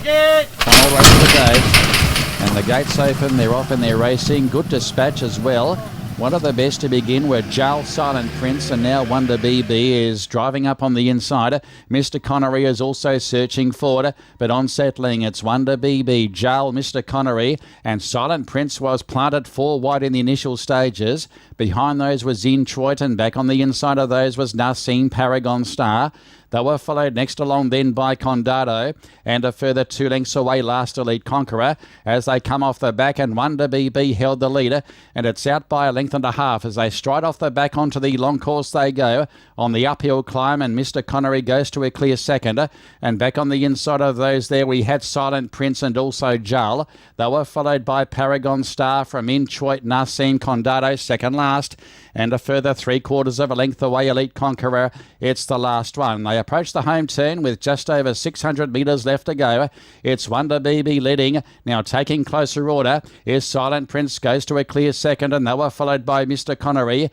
Final race of the day. And the gates open, they're off and they're racing. Good Dispatch as well. One of the best to begin were Jal, Silent Prince, and now Wonder BB is driving up on the inside. Mr. Connery is also searching forward, but on settling, it's Wonder BB, Jal, Mr. Connery, and Silent Prince was planted 4 wide in the initial stages. Behind those was Introit, and back on the inside of those was Nassim Paragon Star. They were followed next along then by Condado, and a further 2 lengths away Last Elite Conqueror as they come off the back, and Wonder BB held the leader, and it's out by 1.5 lengths as they stride off the back onto the long course they go on the uphill climb, and Mr. Connery goes to a clear second, and back on the inside of those there we had Silent Prince and also Jal. They were followed by Paragon Star from Introit, Nassim, Condado second last, and a further 3/4 length away Elite Conqueror. It's the last one. They approach the home turn with just over 600 metres left to go. It's Wonder BB leading. Now taking closer order is Silent Prince, goes to a clear second, and they were followed by Mr. Connery.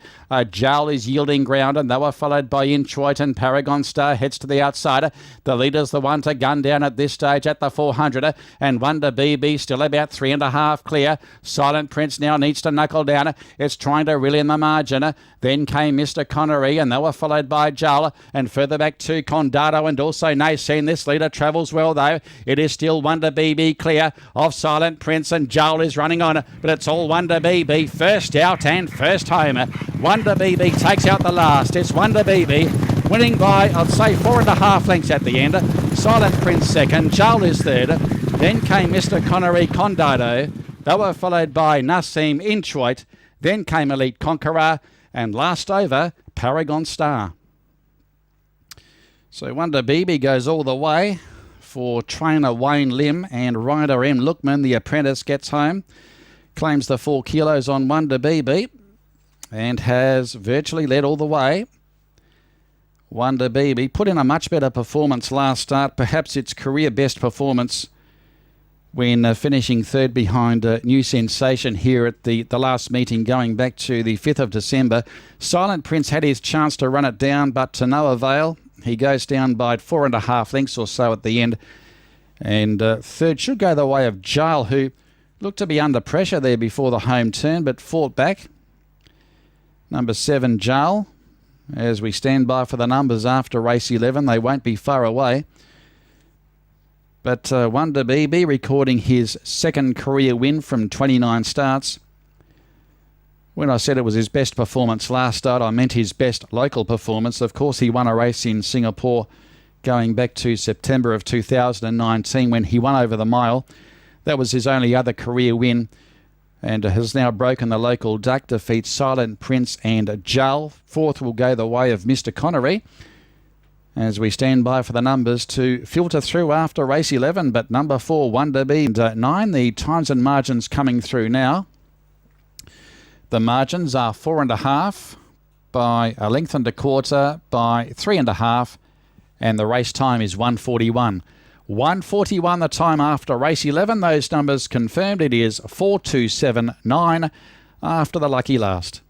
Jal is yielding ground, and they were followed by Introit, and Paragon Star heads to the outside. The leader's the one to gun down at this stage at the 400, and Wonder BB still about 3.5 clear. Silent Prince now needs to knuckle down. It's trying to reel in the margin. Then came Mr. Connery, and they were followed by Jal, and further back to Condado and also Nassim. This leader travels well though. It is still Wonder BB clear of Silent Prince, and Jal is running on, but it's all Wonder BB first out and first home. Wonder BB takes out the last. It's Wonder BB winning by, I'd say, 4.5 lengths at the end. Silent Prince second, Jal is third. Then came Mr. Connery, Condado. They were followed by Nassim, Introit. Then came Elite Conqueror, and last over, Paragon Star. So Wonder BB goes all the way for trainer Wayne Lim, and rider M. Lookman, the apprentice, gets home, claims the 4 kilos on Wonder BB, and has virtually led all the way. Wonder BB put in a much better performance last start, perhaps its career best performance, when finishing third behind New Sensation here at the last meeting going back to the 5th of December. Silent Prince had his chance to run it down, but to no avail. He goes down by 4.5 lengths or so at the end. And third should go the way of Jal, who looked to be under pressure there before the home turn, but fought back. Number 7, Jal. As we stand by for the numbers after race 11, they won't be far away. But Wonder BB recording his second career win from 29 starts. When I said it was his best performance last start, I meant his best local performance. Of course, he won a race in Singapore going back to September of 2019 when he won over the mile. That was his only other career win, and has now broken the local duck, defeats Silent Prince and Jal. Fourth will go the way of Mr. Connery, as we stand by for the numbers to filter through after race 11. But number 4, Wonder BB, and 9, the times and margins coming through now. The margins are 4.5 by 1.25 lengths by 3.5, and the race time is 1:41. 1:41 the time after race 11. Those numbers confirmed. It is 4:279 after the lucky last.